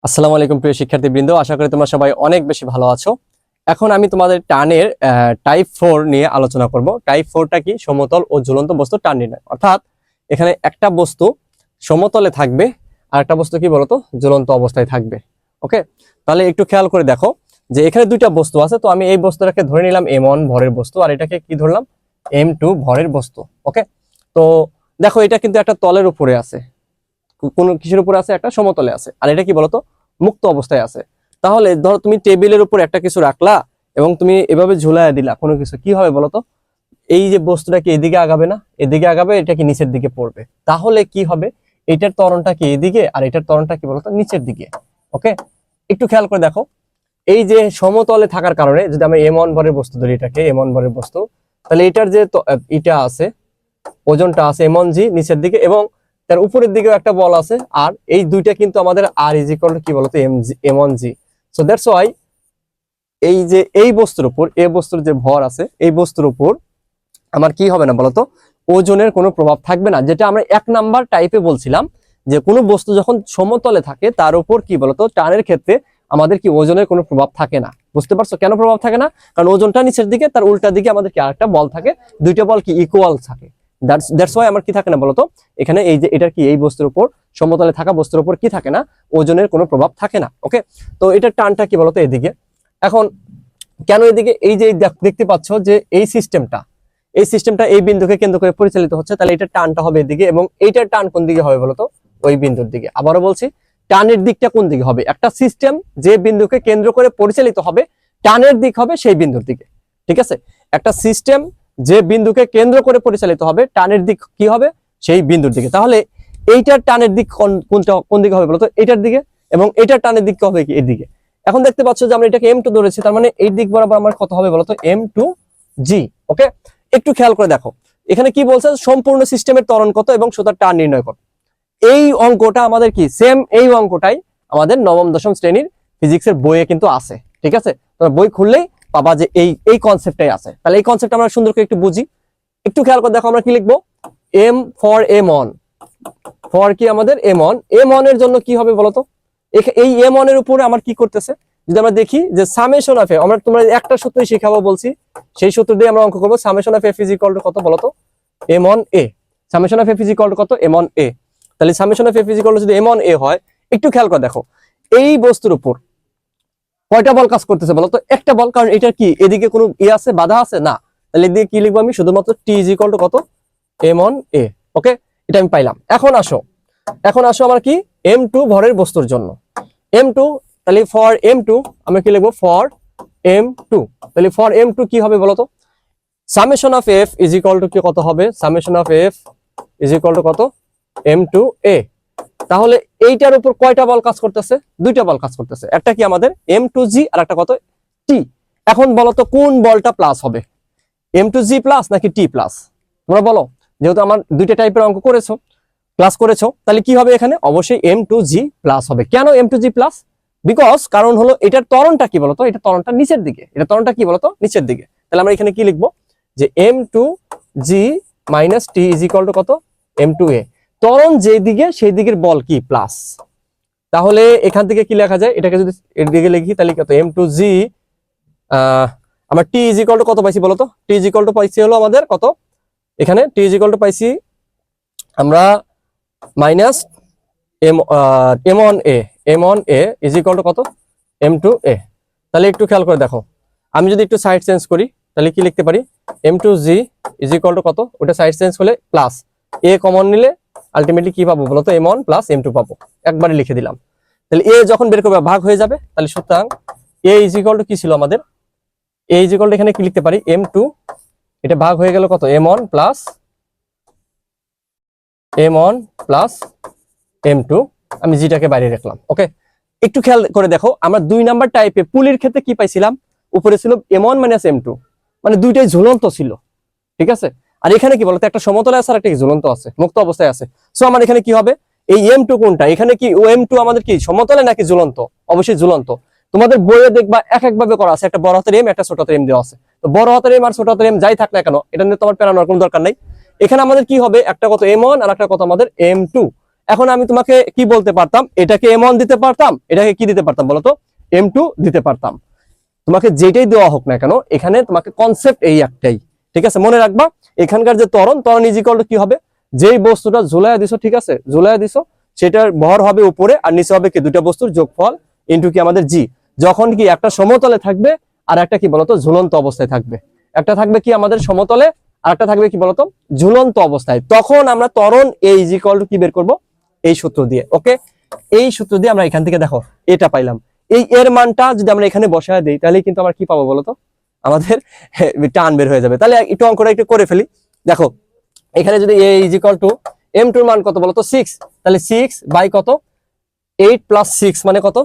আসসালামু আলাইকুম প্রিয় শিক্ষার্থীবৃন্দ, আশা করি তোমরা সবাই অনেক বেশি ভালো আছো। এখন আমি তোমাদের টানের টাইপ 4 নিয়ে আলোচনা করব। টাইপ 4টা কি? সমতল ও ঝুলন্ত বস্তু টান নির্ণয়। অর্থাৎ এখানে একটা বস্তু সমতলে থাকবে আর একটা বস্তু কি বলতো ঝুলন্ত অবস্থায় থাকবে। ওকে, তাহলে একটু খেয়াল করে দেখো যে এখানে দুইটা বস্তু আছে। তো আমি এই বস্তুটাকে ধরে নিলাম m1 ভরের বস্তু আর এটাকে কি ধরলাম m2 ভরের বস্তু। ওকে, তো দেখো এটা কিন্তু একটা তলের উপরে আছে, কোন কিসের উপরে আছে? একটা সমতলে আছে। আর এটা কি বলতো মুক্ত অবস্থায় আছে। তাহলে ধরো তুমি টেবিলের উপর একটা কিছু রাখলা এবং তুমি এভাবে ঝুলাইয়া দিলা কোনো কিছু, কি হবে বলতো? এই যে বস্তুটা কি এদিকে আগাবে না? এদিকে আগাবে, এটা কি নিচের দিকে পড়বে। তাহলে কি হবে? এটার ত্বরণটা কি এদিকে আর এটার ত্বরণটা কি বলতো নিচের দিকে। ওকে, একটু খেয়াল করে দেখো, এই যে সমতলে থাকার কারণে যদি আমি m1 ভরের বস্তু ধরি, এটাকে m1 ভরের বস্তু, তাহলে এটার যে এটা আছে, ওজনটা আছে m1g নিচের দিকে এবং তার উপরের দিকেও একটা বল আছে। আর এই দুইটা কিন্তু আমাদের r ইজ ইকুয়াল টু কি বলতো m1g। সো দ্যাটস ওয়াই এই যে এই বস্তুর উপর এই বস্তুর যে ভর আছে, এই বস্তুর উপর আমার কি হবে না বলতো ওজনের কোনো প্রভাব থাকবে না। যেটা আমরা 1 নাম্বার টাইপে বলছিলাম যে কোনো বস্তু যখন সমতলে থাকে তার উপর কি বলতো টানের ক্ষেত্রে আমাদের কি ওজনের কোনো প্রভাব থাকে না। বুঝতে পারছো কেন প্রভাব থাকে না? কারণ ওজনটা নিচের দিকে, তার উল্টা দিকে আমাদের কি আরেকটা বল থাকে, দুইটা বল কি ইকুয়াল থাকে। দ্যাটস ওয়াই আমার কি থাকে না বলতো এখানে এই যে এটার কি এই বস্তুর উপর সমতলে থাকা বস্তুর উপর কি থাকে না, ওজনের কোনো প্রভাব থাকে না। ওকে, তো এটার টানটা কি বলতো এদিকে। এখন কেন এদিকে? এই যে দেখতে পাচ্ছ যে এই সিস্টেমটা এই বিন্দুকে কেন্দ্র করে পরিচালিত হচ্ছে, তাহলে এটার টানটা হবে এদিকে এবং এইটার টান কোন দিকে হবে বলতো? ওই বিন্দুর দিকে। আবারও বলছি, টানের দিকটা কোন দিকে হবে? একটা সিস্টেম যে বিন্দুকে কেন্দ্র করে পরিচালিত হবে, টানের দিক হবে সেই বিন্দুর দিকে। ঠিক আছে, একটা সিস্টেম যে বিন্দুকে কেন্দ্র করে পরিচালিত হবে, টানের দিক কি হবে? সেই বিন্দুর দিকে। তাহলে এইটার টানের দিক কোন দিকে হবে বলতো? এটার দিকে। এবং এটার টানের দিক হবে কি এদিকে। এখন দেখতে পাচ্ছ যে আমরা এটাকে m2 ধরেছি, তার মানে এই দিক বরাবর আমার কত হবে বলতো? m2g। ওকে, একটু খেয়াল করে দেখো এখানে কি বলছে, সম্পূর্ণ সিস্টেমের ত্বরণ কত এবং সুতার টান নির্ণয় কত। এই অঙ্কটা আমাদের কি সেম, এই অঙ্কটাই আমাদের নবম দশম শ্রেণীর ফিজিক্সের বইয়ে কিন্তু আছে। ঠিক আছে, তোমরা বই খুললেই পাবা যে এই কনসেপ্টটাই আছে। তাহলে এই কনসেপ্ট আমরা সুন্দর করে একটু বুঝি। একটু খেয়াল করে দেখো আমরা কি লিখবো, m ফর m1, ফর কি আমাদের m1 এর জন্য কি হবে বলতো? এই m1 এর উপরে আমার কি করতেছে, যদি আমরা দেখি যে সামেশন অফ এ, আমরা তোমরা একটা সূত্রই শেখাবো বলছি, সেই সূত্র দিয়ে আমরা অঙ্ক করবো। Summation of F is equal to কত বলতো? m1a। Summation of F is equal to কত? m1a। তাহলে summation of F is equal to যদি m1a হয়, একটু খেয়াল করে দেখো এই বস্তুর উপর কয়টা বল কাজ করতেছে বলতো? একটা বল, কারণ এটা কি এদিকে কোনো আছে, বাধা আছে না। তাহলে এদিকে কি লিখবো আমি? শুধুমাত্র t ইজ ইকুয়াল টু কত? m1a। ওকে, এটা আমি পাইলাম। এখন আসো আমার কি m2 ভরের বস্তুর জন্য m2, তাহলে ফর m2 আমরা কি লিখবো? ফর m2, তাহলে ফর m2 কি হবে বলতো? Summation of f is equal to কি কত হবে? Summation of f is equal to কত? m2a। তাহলে এইটার উপর কয়টা বল কাজ করতেছে? দুইটা বল কাজ করতেছে, একটা কি আমাদের m2g আর একটা কত? t। এখন বলো তো কোন বলটা প্লাস হবে, m2g প্লাস নাকি t প্লাস? তোমরা বলো, যেহেতু আমার দুইটা টাইপের অঙ্ক করেছো, প্লাস করেছো, তাহলে কি হবে এখানে? অবশ্যই m2g প্লাস হবে। কেন m2g প্লাস? বিকজ কারণ হলো এটার ত্বরণটা কি বলতো? এটা ত্বরণটা নিচের দিকে, এটা ত্বরণটা কি বলতো? নিচের দিকে। তাহলে আমরা এখানে কি লিখবো যে m2g minus t is equal to কত? m2a। ত্বরণ যেই দিকে সেই দিকের বল কি প্লাস। তাহলে এখান থেকে কি লেখা যায়? এটাকে যদি এর দিকে লিখি তাহলে কত? m2g আমরা t ইজ ইকুয়াল টু কত পাইছি বলতো? t ইজ ইকুয়াল টু পাইছি হলো আমাদের কত? এখানে t ইজ ইকুয়াল টু পাইছি আমরা minus m1a is equal to কত? m2a। তাহলে একটু খেয়াল করে দেখো, আমি যদি একটু সাইড চেঞ্জ করি তাহলে কি লিখতে পারি? m2g ইজ ইকুয়াল টু কত? ওটা সাইড চেঞ্জ হলে প্লাস a কমন নিলে আলটিমেটলি কি পাবো বলতো? m1 প্লাস m2 পাবো। একবারে লিখে দিলাম। তাহলে a যখন বের করবে ভাগ হয়ে যাবে, তাহলে সুতরাং a ইজ ইকুয়াল টু কি ছিল আমাদের? a ইজ ইকুয়াল টু এখানে কি লিখতে পারি? m2, এটা ভাগ হয়ে গেল কত? m1 প্লাস m2, আমি জিটাকে বাইরে রাখলাম। ওকে, একটু খেয়াল করে দেখো আমরা 2 নাম্বার টাইপে পুলির ক্ষেত্রে কি পাইছিলাম? উপরে ছিল m1 মাইনাস m2, মানে দুইটাই ঝুলন্ত ছিল। ঠিক আছে, আর এখানে কি বলতো? একটা সমতলে আছে আর একটা ঝুলন্ত আছে, মুক্ত অবস্থায় আছে। সো আমার এখানে কি হবে? এই m2 কোনটা? এখানে কি m2 আমাদের কি সমতলে নাকি ঝুলন্ত? অবশ্যই ঝুলন্ত। তোমাদের বইয়ে দেখবা এক এক ভাবে করা আছে, একটা বড় হাতের m একটা ছোট হাতের m দেওয়া আছে। তো বড় হাতের m আর ছোট হাতের m যাই থাক না কেন, এটা নিয়ে তোমার পেরানোর কোনো দরকার নাই। এখানে আমাদের কি হবে? একটা কত m1 আর একটা কত আমাদের m2। এখন আমি তোমাকে কি বলতে পারতাম, এটাকে M1 দিতে পারতাম, এটাকে কি দিতে পারতাম বলতো, M2 দিতে পারতাম। তোমাকে যেটাই দেওয়া হোক না কেন, এখানে তোমাকে কনসেপ্ট এই একটাই, ঠিক আছে? মনে রাখবা এখানকার যে ত্বরণ ইজ ইকুয়াল টু কি হবে, যেই বস্তুটা ঝুলাইয়া দিছো, ঠিক আছে, ঝুলাইয়া দিছো, সেটার ভর হবে উপরে আর নিচে হবে কি দুইটা বস্তুর যোগফল ইনটু কি আমাদের জি। যখন কি একটা সমতলে থাকবে আর একটা কি বলতো ঝুলন্ত অবস্থায় থাকবে, একটা থাকবে কি আমাদের সমতলে আর একটা থাকবে কি বলতো ঝুলন্ত অবস্থায়, তখন আমরা ত্বরণ এ ইজ ইকুয়াল টু কি বের করব, এই সূত্র দিয়ে। ওকে, এই সূত্র দিয়ে আমরা এখান থেকে দেখো এটা পাইলাম। এই এর মানটা যদি আমরা এখানে বসায় দিই তাহলে কিন্তু আমরা কি পাবো বলতো, আমাদের টান বের হয়ে যাবে। তাহলে একটু অঙ্কটা একটু করে ফেলি। দেখো এখানে যদি a is equal to M2 এর মান কত বলতো 6, তাহলে 6 বাই কত 8 প্লাস 6 মানে কত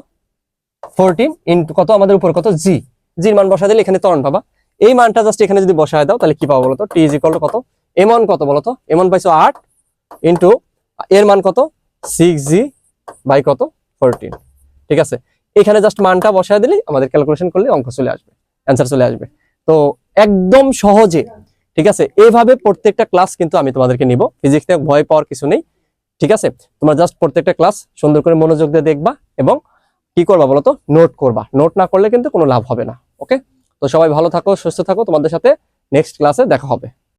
14 ইনটু কত আমাদের উপর কত জি, জির মান বসায় দিলে এখানে ত্বরণ পাবা। এই মানটা জাস্ট এখানে যদি বসায় দাও তাহলে কি পাবো বলতো, t ইজ ইকুয়াল টু কত M1 কত বলতো, M1 পাইছো 8 ইনটু এর মান কত 6g বাই কত 14, ঠিক আছে? এখানে জাস্ট মানটা বসায় দিলেই আমাদের ক্যালকুলেশন করলে অঙ্ক চলে আসবে, অ্যান্সার চলে আসবে। তো একদম সহজে, ঠিক আছে, এইভাবে প্রত্যেকটা ক্লাস কিন্তু আমি তোমাদেরকে নিব, ফিজিক্সে ভয় পাওয়ার কিছু নেই, ঠিক আছে? তোমরা জাস্ট প্রত্যেকটা ক্লাস সুন্দর করে মনোযোগ দিয়ে দেখবা এবং কি করবা বলতো, নোট করবা। নোট না করলে কিন্তু কোনো লাভ হবে না। ওকে, তো সবাই ভালো থাকো, সুস্থ থাকো, তোমাদের সাথে নেক্সট ক্লাসে দেখা হবে।